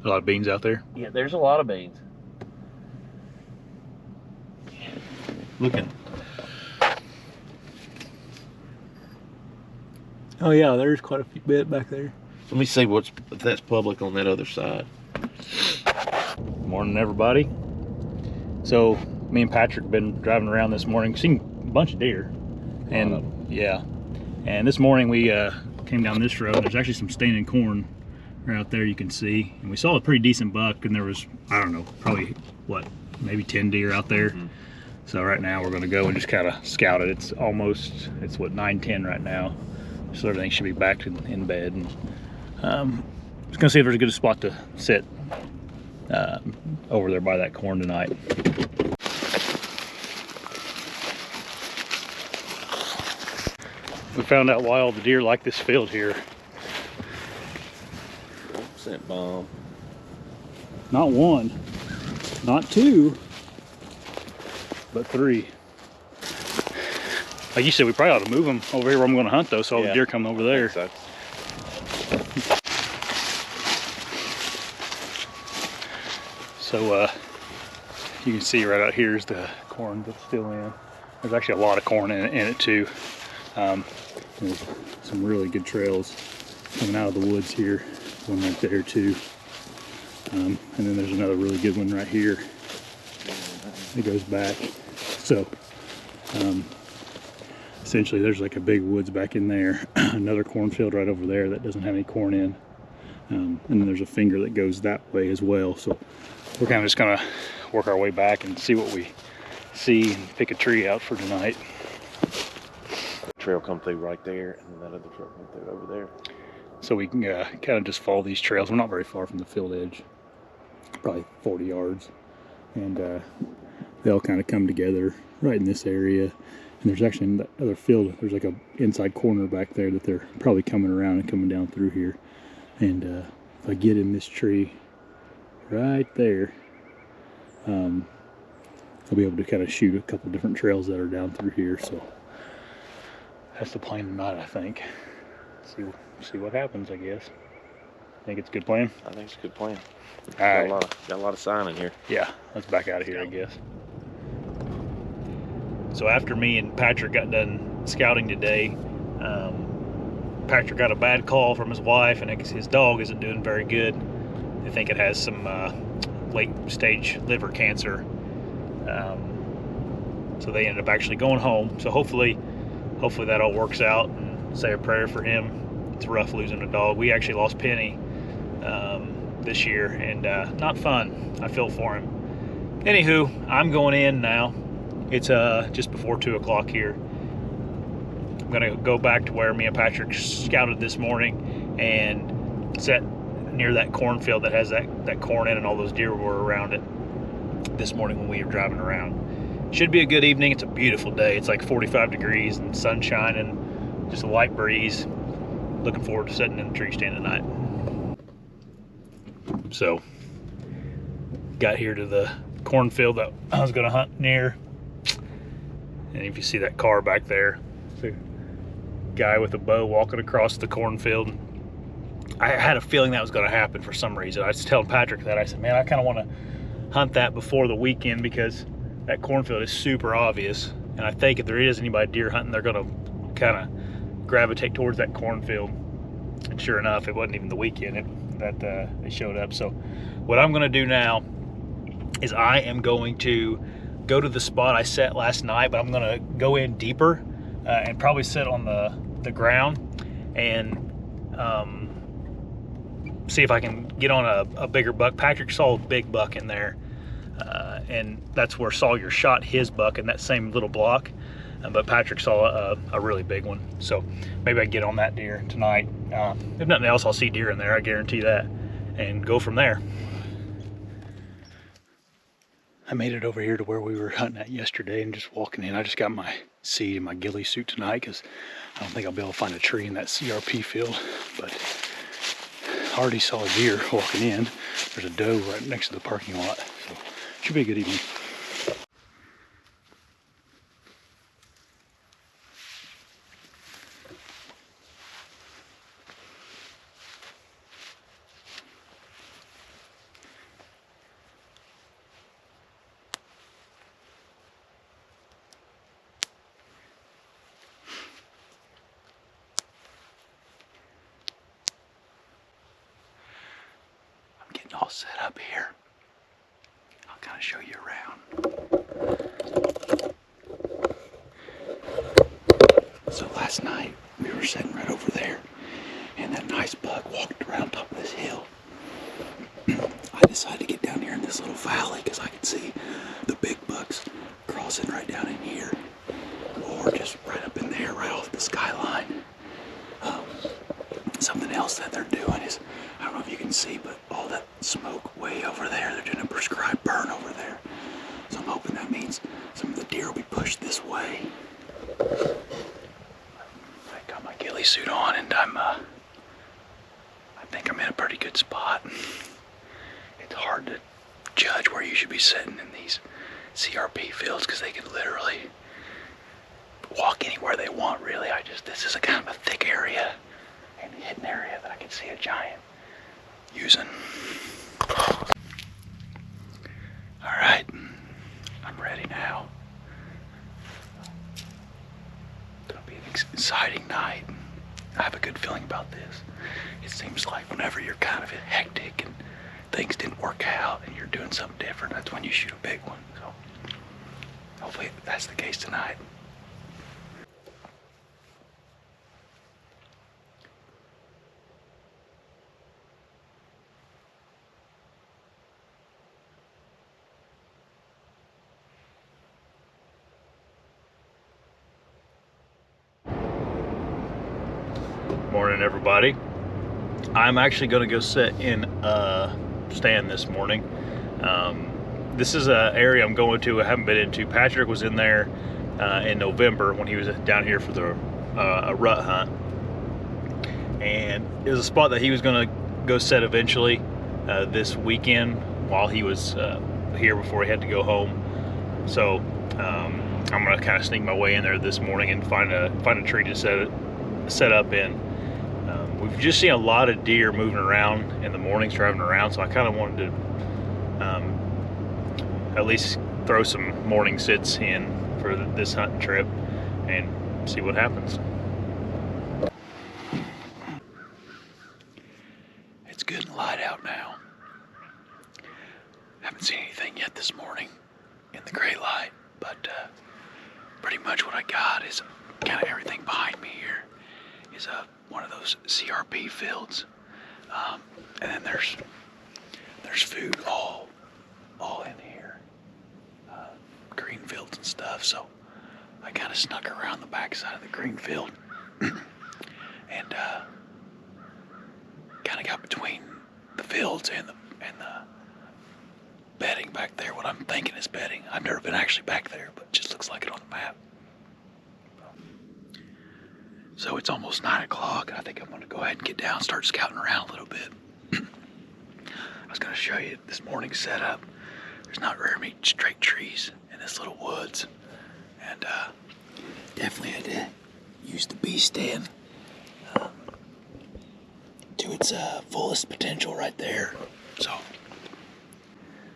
A lot of beans out there. Yeah, there's a lot of beans. Looking. Oh yeah, there's quite a bit back there. Let me see if that's public on that other side. Morning, everybody. So me and Patrick have been driving around this morning, seen a bunch of deer, and yeah. And this morning we came down this road. There's actually some standing corn right out there you can see, and we saw a pretty decent buck. And there was, I don't know, probably what, maybe 10 deer out there. So right now we're going to go and just kind of scout it. It's what, 9:10 right now. So everything should be back in bed. And just gonna see if there's a good spot to sit over there by that corn tonight. We found out why all the deer like this field here. Scent bomb. Not one, not two, but three. Like you said, we probably ought to move them over here where I'm going to hunt, though, so all the deer come over there. So you can see right out here is the corn that's still in. There's actually a lot of corn in it too. There's some really good trails coming out of the woods here. One right there too. And then there's another really good one right here. It goes back. So essentially there's like a big woods back in there. Another cornfield right over there that doesn't have any corn in. And then there's a finger that goes that way as well. So we're kind of just gonna work our way back and see what we see and pick a tree out for tonight. Trail come through right there, and then that other trail come through over there. So we can kind of just follow these trails. We're not very far from the field edge, probably 40 yards. And they all kind of come together right in this area. And there's actually in the other field, there's like a inside corner back there that they're probably coming around and coming down through here. And if I get in this tree right there, I'll be able to kind of shoot a couple different trails that are down through here. So that's the plan tonight, I think. See what happens, I guess. Think it's a good plan? I think it's a good plan. All right. Got a lot of sign in here. Yeah, let's back out of here, I guess. So after me and Patrick got done scouting today, Patrick got a bad call from his wife, and his dog isn't doing very good. They think it has some late stage liver cancer. So they ended up actually going home. So hopefully that all works out, and say a prayer for him. It's rough losing a dog. We actually lost Penny this year, and not fun. I feel for him. Anywho, I'm going in now. It's just before 2 o'clock here. I'm gonna go back to where me and Patrick scouted this morning and set near that cornfield that has that corn in, and all those deer were around it this morning when we were driving around. Should be a good evening. It's a beautiful day. It's like 45 degrees and sun shining, just a light breeze. Looking forward to sitting in the tree stand tonight. So, got here to the cornfield that I was gonna hunt near. And if you see that car back there, it's a guy with a bow walking across the cornfield. I had a feeling that was gonna happen for some reason. I was telling Patrick that. I said, man, I kind of want to hunt that before the weekend because that cornfield is super obvious. And I think if there is anybody deer hunting, they're gonna kind of gravitate towards that cornfield. And sure enough, it wasn't even the weekend that they showed up. So what I'm gonna do now is I am going to go to the spot I set last night, but I'm gonna go in deeper and probably sit on the ground and see if I can get on a bigger buck. Patrick saw a big buck in there, and that's where Sawyer shot his buck in that same little block. But Patrick saw a really big one, so maybe I can get on that deer tonight. If nothing else, I'll see deer in there, I guarantee that, and go from there. I made it over here to where we were hunting at yesterday and just walking in. I just got my seed and my ghillie suit tonight because I don't think I'll be able to find a tree in that CRP field, but I already saw a deer walking in. There's a doe right next to the parking lot, so should be a good evening. getting all set up here. I'll kind of show you around. So last night we were sitting right over there, and that nice buck walked around top of this hill. I decided to get down here in this little valley because I could see the big bucks crossing right down in here, or just right up in there, right off the skyline. Something else that they're doing is, I don't know if you can see, but all that smoke way over there, they're doing a prescribed burn over there. So I'm hoping that means some of the deer will be pushed this way. I got my ghillie suit on, and I think I'm in a pretty good spot. It's hard to judge where you should be sitting in these CRP fields because they can literally walk anywhere they want, really. This is a kind of a thick area and hidden area that I can see a giant using. All right, I'm ready now. It's gonna be an exciting night. I have a good feeling about this. It seems like whenever you're kind of hectic and things didn't work out and you're doing something different, that's when you shoot a big one. So hopefully that's the case tonight. Morning, everybody. I'm actually going to go sit in a stand this morning. This is an area I'm going to I haven't been into. Patrick was in there in November when he was down here for the a rut hunt, and it was a spot that he was going to go set eventually this weekend while he was here before he had to go home. So I'm going to kind of sneak my way in there this morning and find a tree to set up in. We've just seen a lot of deer moving around in the mornings, driving around, so I kind of wanted to at least throw some morning sits in for this hunting trip and see what happens. It's good and light out now. Haven't seen anything yet this morning in the gray light, but pretty much what I got is kind of everything behind me here is one of those CRP fields, and then there's food all in here, green fields and stuff. So I kind of snuck around the backside of the green field and kind of got between the fields and the bedding back there. What I'm thinking is bedding. I've never been actually back there, but it just looks like it on the map. So it's almost 9 o'clock, and I think I'm going to go ahead and get down and start scouting around a little bit. I was going to show you this morning's setup. There's not very many straight trees in this little woods, and definitely had to use the bee stand to its fullest potential right there. So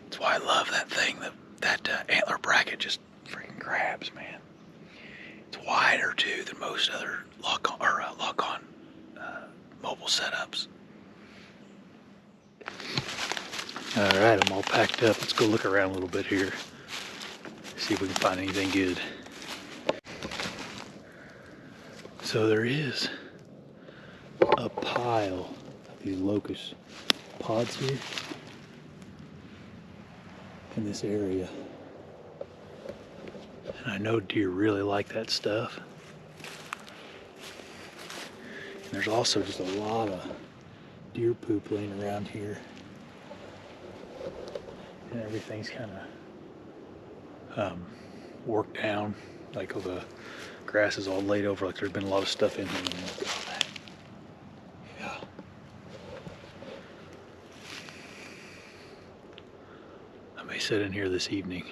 that's why I love that thing. That antler bracket just freaking grabs, man. It's wider too than most other lock-on mobile setups. All right, I'm all packed up. Let's go look around a little bit here. See if we can find anything good. So there is a pile of these locust pods here in this area. And I know deer really like that stuff. And there's also just a lot of deer poop laying around here. And everything's kind of worked down. Like all the grass is all laid over, like there's been a lot of stuff in here. Yeah. I may sit in here this evening.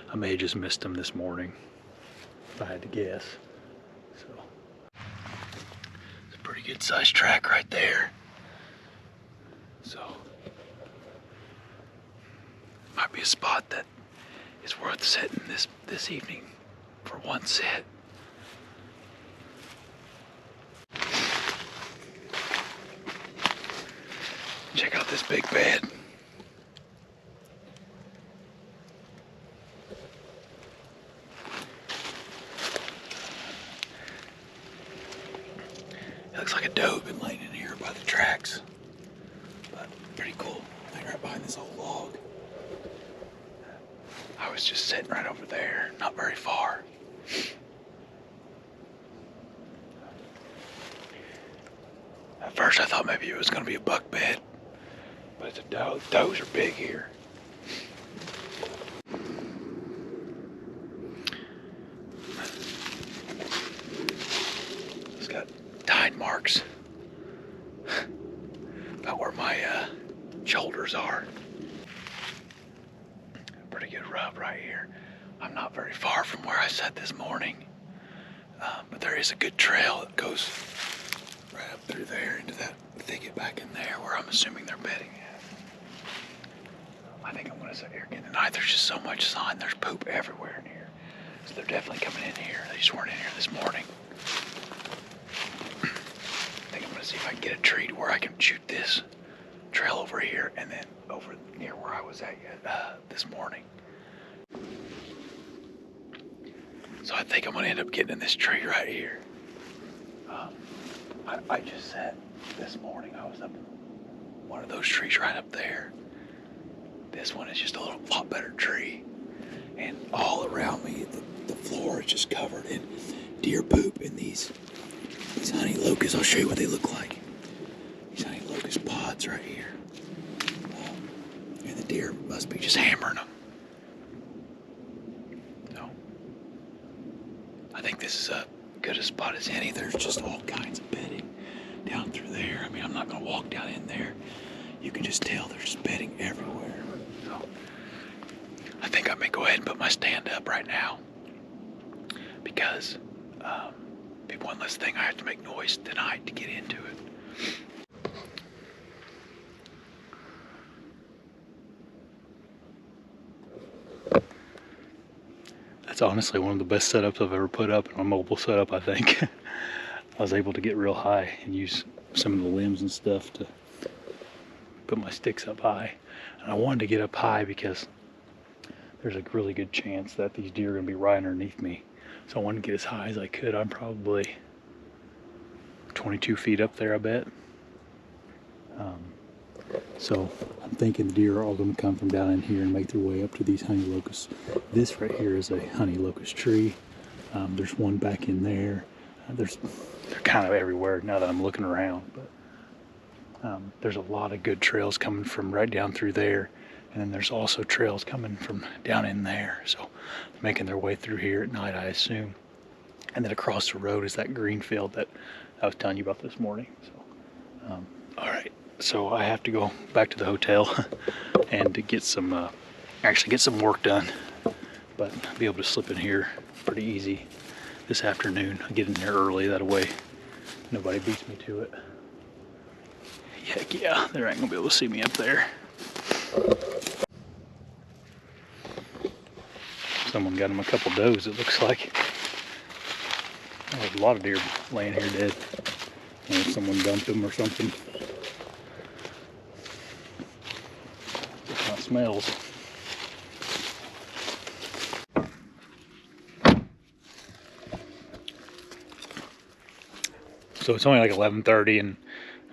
I may have just missed them this morning, if I had to guess. So, it's a pretty good sized track right there. So, might be a spot that is worth sitting this evening for one sit. Check out this big bed. It looks like a doe been laying in here by the tracks. But pretty cool. Right behind this old log. I was just sitting right over there, not very far. At first I thought maybe it was going to be a buck bed, but it's a doe. Does are big here. It's got tide marks about where my shoulders are. Pretty good rub right here. I'm not very far from where I sat this morning, but there is a good trail that goes right up through there into that thicket back in there where I'm assuming they're bedding at. I think I'm going to sit here again tonight. There's just so much sun. There's poop everywhere in here. So they're definitely coming in here. They just weren't in here this morning. I think I'm going to see if I can get a tree to where I can shoot this trail over here and then over near where I was at this morning. So I think I'm going to end up getting in this tree right here. I just sat this morning. I was up in one of those trees right up there. This one is just a lot better tree. And all around me, the floor is just covered in deer poop and these honey locusts. I'll show you what they look like. These honey locust pods right here. And the deer must be just hammering them. So, I think this is as good a spot as any. There's just all kinds of bedding down through there. I mean, I'm not going to walk down in there. You can just tell there's bedding everywhere. So, I think I may go ahead and put my stand up right now because people want this thing. I have to make noise tonight to get into it. That's honestly one of the best setups I've ever put up in a mobile setup, I think. I was able to get real high and use some of the limbs and stuff to put my sticks up high. And I wanted to get up high because there's a really good chance that these deer are going to be right underneath me. So I wanted to get as high as I could. I'm probably 22 feet up there, I bet. So I'm thinking the deer are all going to come from down in here and make their way up to these honey locusts. This right here is a honey locust tree. There's one back in there. They're kind of everywhere now that I'm looking around. But there's a lot of good trails coming from right down through there. And then there's also trails coming from down in there. So making their way through here at night, I assume. And then across the road is that green field that I was telling you about this morning. So, all right. So I have to go back to the hotel and to get some, actually get some work done. But I'll be able to slip in here pretty easy this afternoon. I'll get in there early, that way nobody beats me to it. Heck yeah, they ain't gonna be able to see me up there. Someone got him a couple does, it looks like. Oh, there's a lot of deer laying here dead. Someone dumped them or something. It kind of smells. So it's only like 11:30 and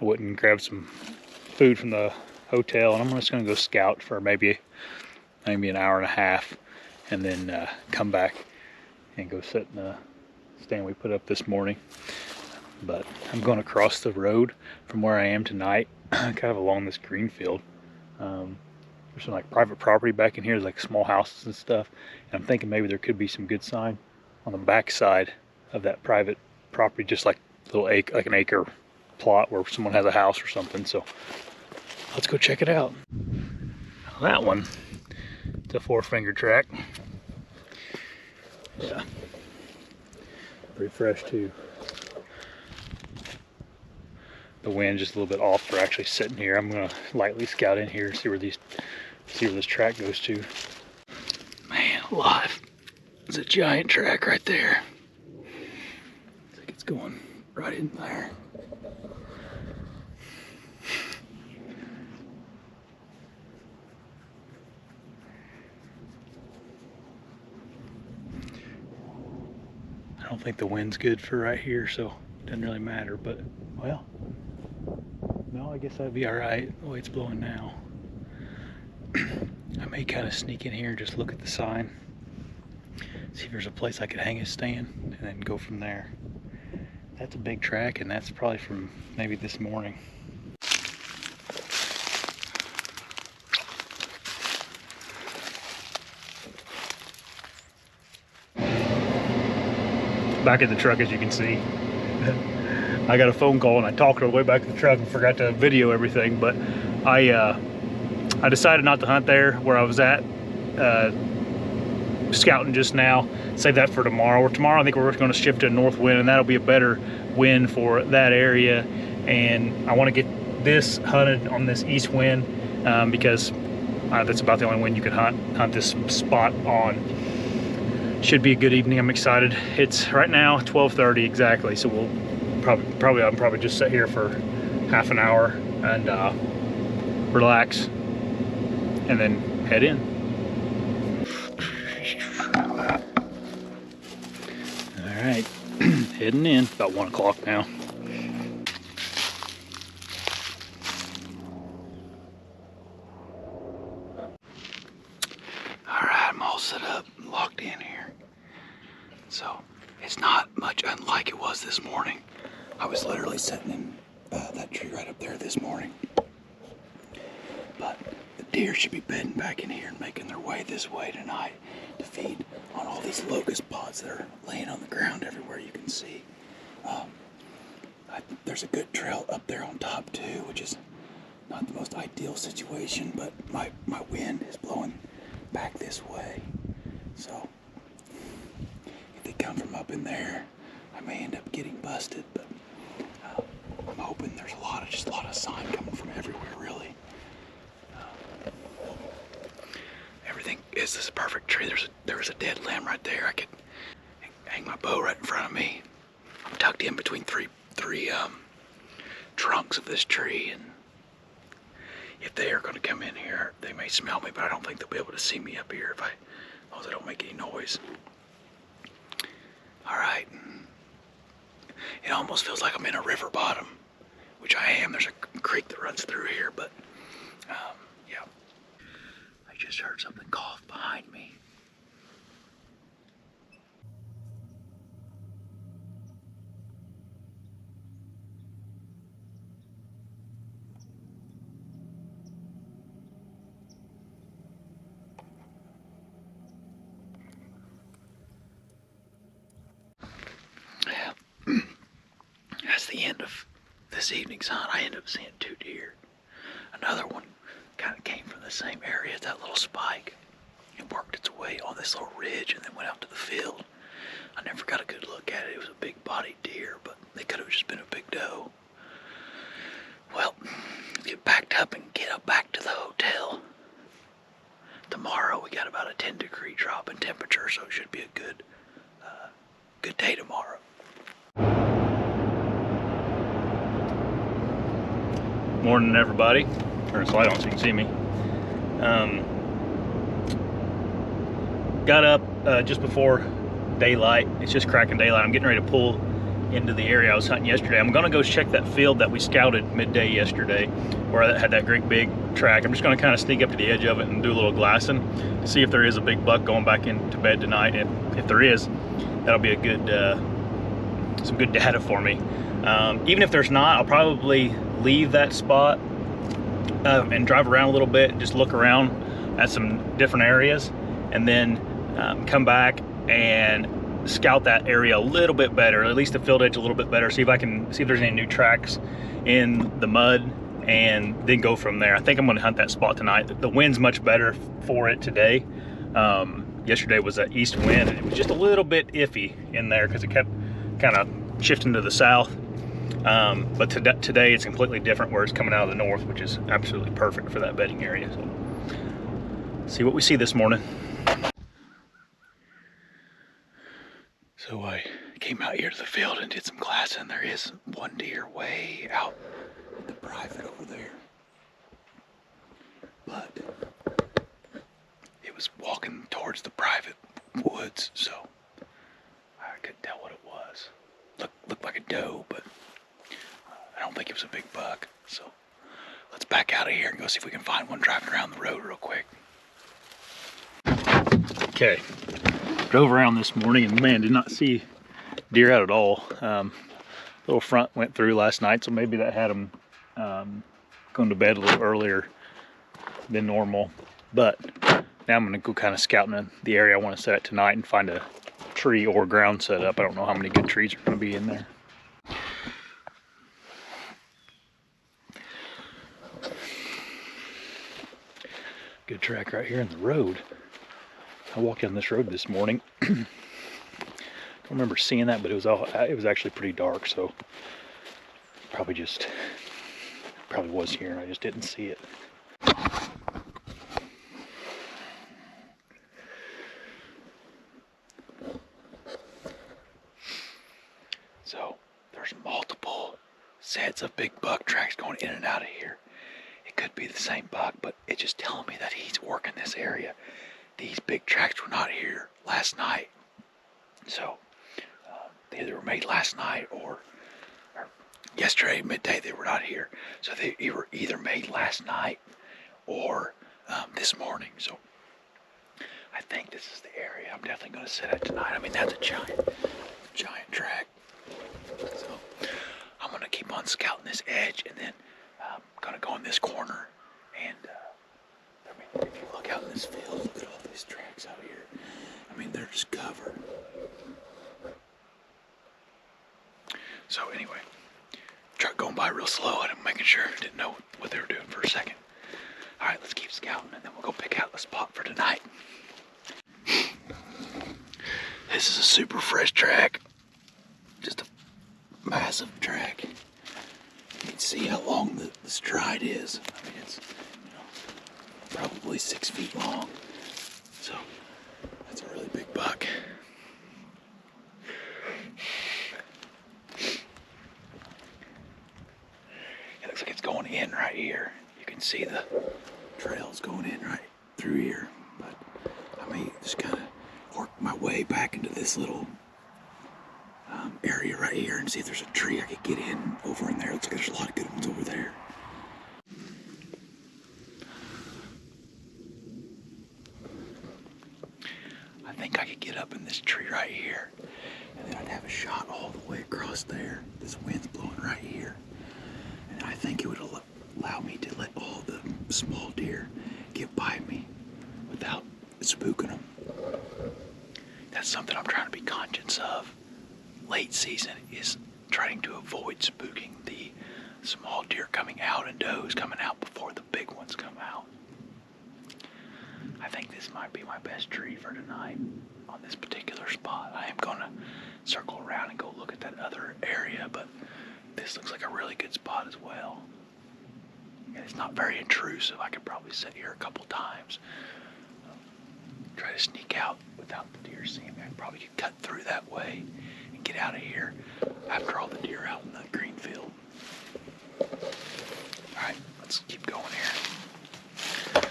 I went and grabbed some food from the hotel and I'm just gonna go scout for maybe an hour and a half and then come back and go sit in the stand we put up this morning. But I'm going across the road from where I am tonight, kind of along this green field. There's some like private property back in here, like small houses and stuff. And I'm thinking maybe there could be some good sign on the back side of that private property, just like a little acre, like an acre plot where someone has a house or something. So let's go check it out. That one, it's a 4-finger track. Yeah, pretty fresh too. The wind's just a little bit off for actually sitting here. I'm gonna lightly scout in here, see where this track goes to. Man, alive! There's a giant track right there. Looks like it's going right in there. think the wind's good for right here, so it doesn't really matter, but well, no, I guess that'd be all right the way it's blowing now. I may kind of sneak in here and just look at the sign, see if there's a place I could hang a stand, and then go from there. That's a big track, and that's probably from maybe this morning. Back in the truck, as you can see. I got a phone call and I talked all the way back to the truck and forgot to video everything, but I decided not to hunt there where I was at scouting just now. Save that for tomorrow. Or tomorrow I think we're going to shift to a north wind, and that'll be a better wind for that area. And I want to get this hunted on this east wind because that's about the only wind you can hunt this spot on. Should be a good evening. I'm excited. It's right now 12:30 exactly, so we'll probably just sit here for half an hour and relax, and then head in. All right, heading in. About 1 o'clock now. All right, I'm all set up, locked in here. So it's not much unlike it was this morning. I was literally sitting in that tree right up there this morning. But the deer should be bedding back in here and making their way this way tonight to feed on all these locust pods that are laying on the ground everywhere you can see. There's a good trail up there on top too, which is not the most ideal situation, but my wind is blowing back this way. So if they come from up in there, I may end up getting busted, but I'm hoping there's just a lot of sign coming from everywhere, really. Everything is this perfect tree. There was a dead limb right there. I could hang my bow right in front of me. I'm tucked in between three trunks of this tree, and if they are going to come in here, they may smell me, but I don't think they'll be able to see me up here as long as I don't make any noise. All right. It almost feels like I'm in a river bottom, which I am. There's a creek that runs through here, but yeah. I just heard something cough behind me. That's the end of this evening's hunt. I ended up seeing 2 deer. Another one kind of came from the same area as that little spike and worked its way on this little ridge and then went out to the field. I never got a good look at it. It was a big bodied deer, but they could have just been a big doe. Well, let's get backed up and get up back to the hotel. Tomorrow we got about a 10-degree drop in temperature, so it should be a good day tomorrow. Morning, everybody. Turn this light on so you can see me. Got up just before daylight. It's just cracking daylight. I'm getting ready to pull into the area I was hunting yesterday. I'm gonna go check that field that we scouted midday yesterday, where I had that great big track. I'm just gonna kind of sneak up to the edge of it and do a little glassing to see if there is a big buck going back into bed tonight. And if there is, that'll be a good, some good data for me. Even if there's not, I'll probably leave that spot and drive around a little bit and just look around at some different areas, and then come back and scout that area a little bit better, at least the field edge a little bit better, see if there's any new tracks in the mud, and then go from there. I think I'm going to hunt that spot tonight. The wind's much better for it today. Yesterday was an east wind, and it was just a little bit iffy in there because it kept kind of shifting to the south. But today it's completely different, where it's coming out of the north, which is absolutely perfect for that bedding area. So see what we see this morning. So I came out here to the field and did some glassing. There is one deer way out at the private over there, but it was walking towards the private woods, so I couldn't tell what it was. back out of here and go see if we can find one driving around the road real quick. Okay, drove around this morning and man, did not see deer out at all. Little front went through last night, so maybe that had them going to bed a little earlier than normal. But now I'm gonna go kind of scouting the area I want to set it tonight and find a tree or ground set up. I don't know how many good trees are gonna be in there. Good track right here in the road. I walked down this road this morning. Don't remember seeing that, but it was actually pretty dark, so probably was here and I just didn't see it. So there's multiple sets of big buck tracks going in and out of here. It could be the same buck, but it's just telling me that he's working this area. These big tracks were not here last night. So they either were made last night or yesterday, midday, they were not here. So they were either made last night or this morning. So I think this is the area I'm definitely going to set at tonight. I mean, that's a giant track. So I'm going to keep on scouting this edge and then I'm going to go in this corner. And I mean, if you look out in this field, look at all these tracks out here. I mean, they're just covered. So anyway, truck going by real slow and I'm making sure I didn't know what they were doing for a second. All right, let's keep scouting and then we'll go pick out the spot for tonight. This is a super fresh track. Just a massive track. You can see how long the stride is. I mean, it's probably 6 feet long. So that's a really big buck. It looks like it's going in right here. You can see the trails going in right through here. But I may just kind of work my way back into this little area right here and see if there's a tree I could get in over in there. Looks like there's a lot of good ones over there. I think I could get up in this tree right here and then I'd have a shot all the way across there. This wind's blowing right here. And I think it would allow me to let all the small deer get by me without spooking them. That's something I'm trying to be conscious of. Late season is trying to avoid spooking the small deer coming out and does coming out before the big ones come out. I think this might be my best tree for tonight on this particular spot. I am going to circle around and go look at that other area, but this looks like a really good spot as well. And it's not very intrusive. I could probably sit here a couple times. Try to sneak out without the deer seeing me. I probably could cut through that way and get out of here after all the deer out in the green field. Alright, let's keep going here.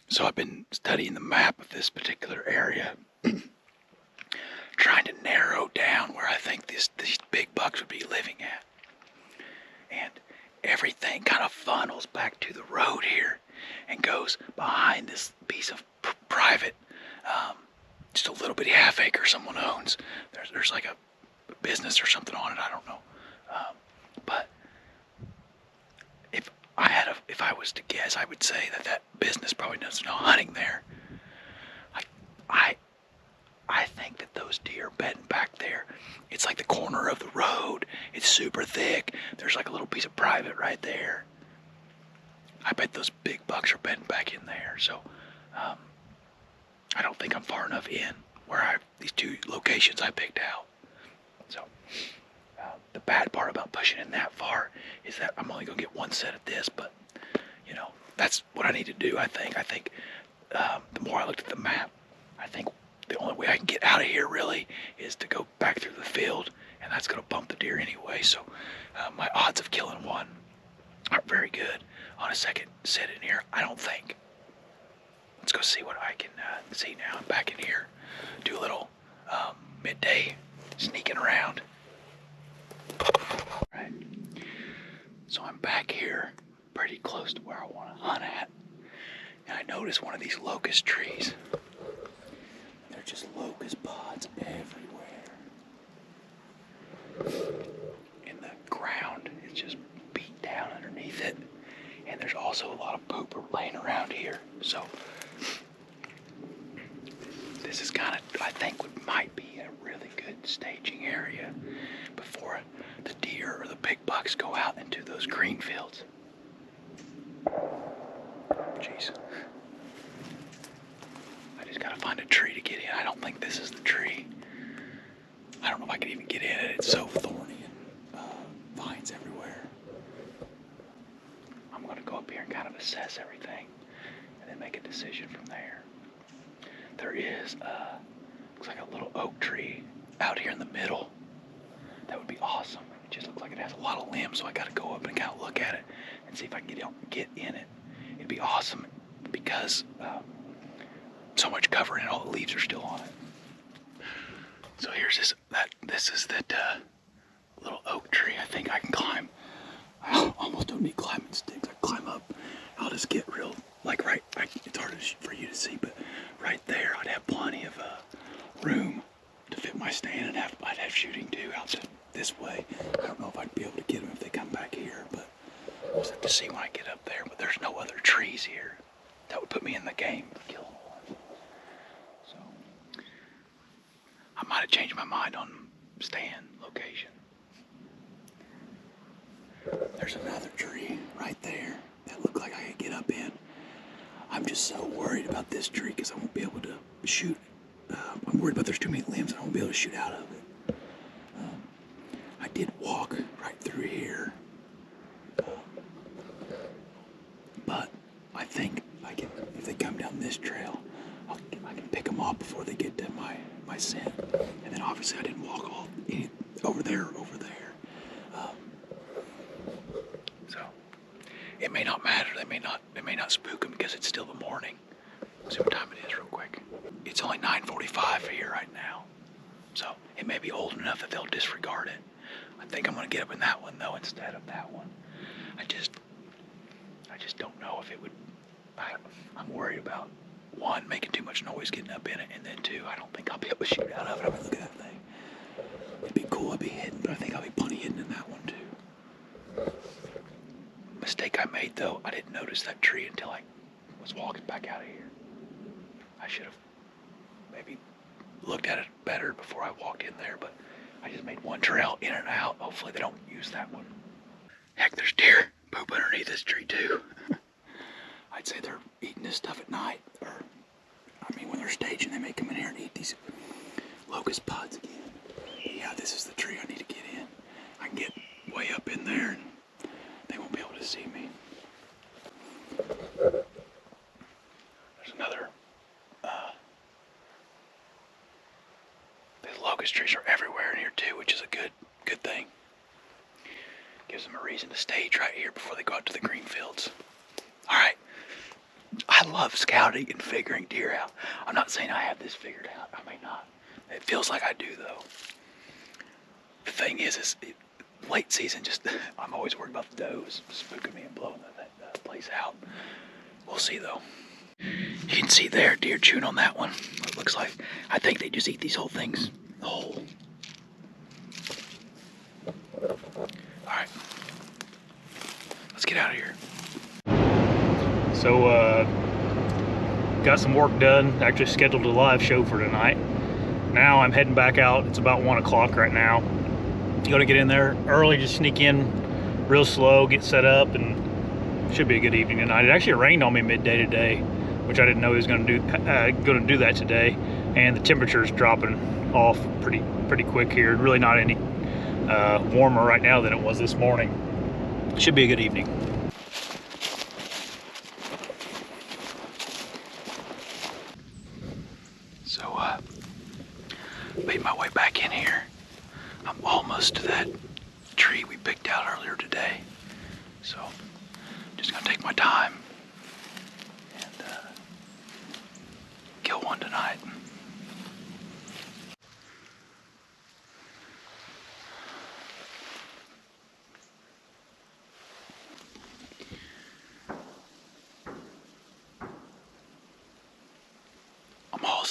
So I've been studying the map of this particular area, trying to narrow down where I think these big bucks would be living at. And everything kind of funnels back to the road here and goes behind this piece of private, just a little bitty half acre someone owns. There's like a business or something on it, I don't know. But if I was to guess, I would say that business probably does no hunting there. I think that those deer are bedding back there. It's like the corner of the road. It's super thick. There's like a little piece of private right there. I bet those big bucks are bedding back in there. So I don't think I'm far enough in where these two locations I picked out. So the bad part about pushing in that far is that I'm only going to get one set of this, but that's what I need to do. I think the more I looked at the map, I think the only way I can get out of here really is to go back through the field, and that's going to bump the deer anyway. So my odds of killing one aren't very good on a second sit in here, I don't think. Let's go see what I can see now. I'm back in here. Do a little midday sneaking around. Right. So I'm back here pretty close to where I want to hunt at. And I noticed one of these locust trees. They're just locust pods everywhere. And the ground is just beat down underneath it. And there's also a lot of poop laying around here. So this is kind of, I think, might be a really good staging area before the deer or the big bucks go out into those green fields. Jeez. I just gotta find a tree to get in. I don't think this is the tree. I don't know if I can even get in it. It's so thorny and vines everywhere. I'm gonna go up here and kind of assess everything and then make a decision from there. There is, looks like a little oak tree out here in the middle. That would be awesome. It just looks like it has a lot of limbs, so I gotta go up and kind of look at it and see if I can get in it. It'd be awesome because so much cover and all the leaves are still on it. So here's this is that little oak tree. I think I can climb. I almost don't need climbing sticks. I climb up. I'll just get real, like it's hard for you to see, but right there I'd have plenty of room to fit my stand, and I'd have shooting too out this way. I don't know if I'd be able to get them if they come back here, but I'll just have to see when I get up there. But there's no other trees here. That would put me in the game for killing one. So I might have changed my mind on stand location. There's another tree right there that looked like I could get up in. I'm just so worried about this tree because I won't be able to shoot. I'm worried about there's too many limbs and I won't be able to shoot out of it. I did walk right through here, but I think I can, if they come down this trail, I can pick them off before they get to my scent. And then obviously I didn't walk over there. So it may not matter. They may not spook them because it's still the morning. Let's see what time it is real quick. It's only 9:45 here right now. So it may be old enough that they'll disregard it. I think I'm gonna get up in that one though instead of that one. I just don't know if it would. I'm worried about one, making too much noise getting up in it, and then two, I don't think I'll be able to shoot out of it. I mean, look at that thing. It'd be cool, I'd be hidden, but I think I'll be plenty hidden in that one too. Mistake I made though, I didn't notice that tree until I was walking back out of here. I should have maybe looked at it better before I walked in there, but I just made one trail in and out. Hopefully they don't use that one. Heck, there's deer poop underneath this tree too. I'd say they're eating this stuff at night, or I mean when they're staging they may come in here and eat these locust pods again. Yeah, this is the tree I need to get in. I can get way up in there and they won't be able to see me. There's another, the locust trees are everywhere in here too, which is a good thing. Gives them a reason to stage right here before they go out to the green fields. All right. I love scouting and figuring deer out. I'm not saying I have this figured out. I may not. It feels like I do though. The thing is late season, I'm always worried about the does spooking me and blowing that place out. We'll see though. You can see there, deer chewing on that one. It looks like, I think they just eat these whole things whole. All right, let's get out of here. So got some work done. Actually scheduled a live show for tonight. Now I'm heading back out. It's about 1 o'clock right now. Gonna get in there early, just sneak in real slow, get set up, and should be a good evening tonight. It actually rained on me midday today, which I didn't know he was gonna do that today. And the temperature's dropping off pretty quick here. Really not any warmer right now than it was this morning. Should be a good evening. So, made my way back in here. I'm almost to that tree we picked out earlier today. So, just gonna take my time and kill one tonight.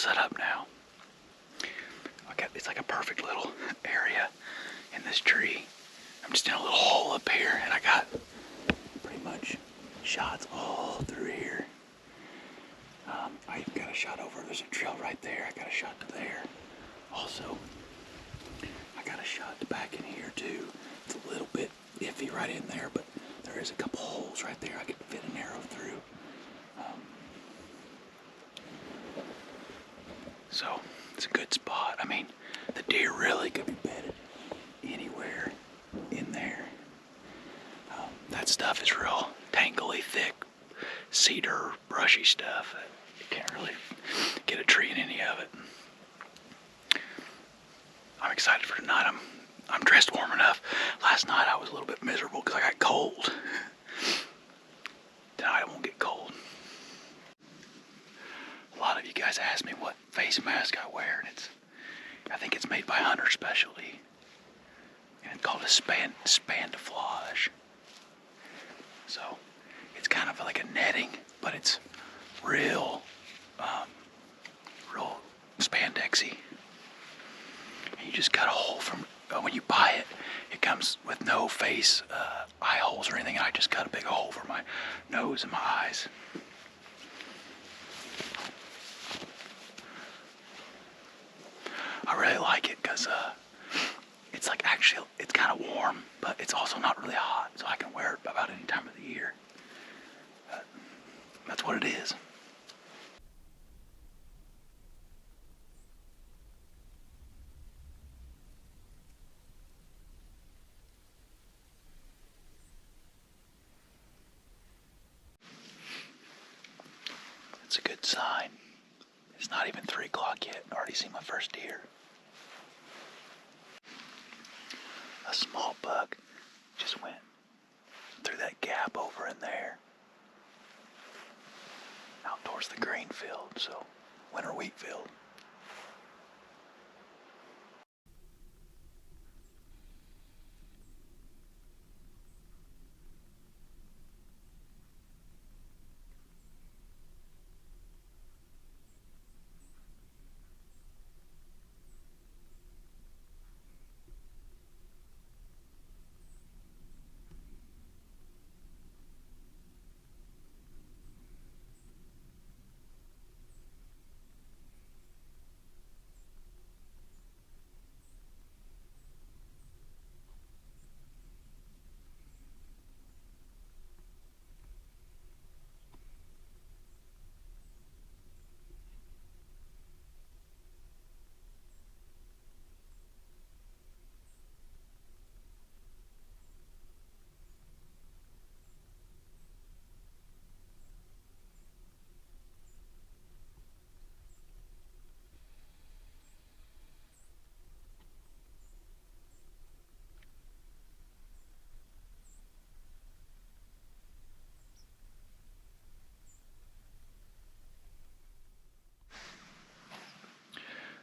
set up now. It's like a perfect little area in this tree. I'm just in a little hole up here, and I got pretty much shots all through here. I even got a shot over. There's a trail right there. I got a shot there. Also, I got a shot back in here too. It's a little bit iffy right in there, but there is a couple holes right there I could fit an arrow through. So it's a good spot. I mean, the deer really could be bedded anywhere in there. That stuff is real tangly, thick, cedar, brushy stuff. You can't really get a tree in any of it. I'm excited for tonight. I'm dressed warm enough. Last night I was a little bit miserable because I got cold. Tonight I won't get cold. A lot of you guys ask me what face mask I wear, and I think it's made by Hunter Specialty, and it's called a spandaflage. So it's kind of like a netting, but it's real spandexy. And you just cut a hole from when you buy it. It comes with no face eye holes or anything, and I just cut a big hole for my nose and my eyes. I really like it because it's like actually, it's kind of warm, but it's also not really hot, so I can wear it about any time of the year. That's what it is. It's a good sign. It's not even 3 o'clock yet. I already see my first deer. A small buck just went through that gap over in there, out towards the grain field, so winter wheat field.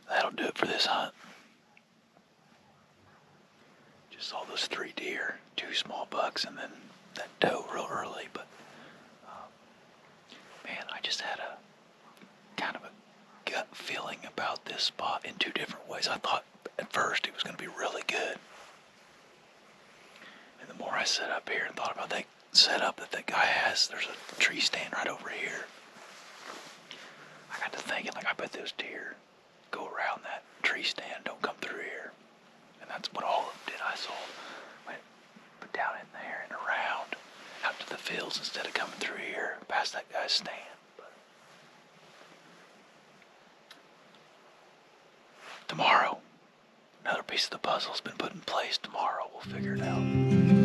That'll do it for this hunt. Just saw those 3 deer, 2 small bucks, and then that doe real early. But man, I just had a kind of a gut feeling about this spot in 2 different ways. I thought at first it was going to be really good, and the more I sat up here and thought about that setup that guy has, there's a tree stand right over here. I got to thinking, like, I bet those deer go around that tree stand, don't come through here. And that's what all of them did. I saw went down in there and around out to the fields instead of coming through here past that guy's stand. But tomorrow, another piece of the puzzle's been put in place. Tomorrow we'll figure it out.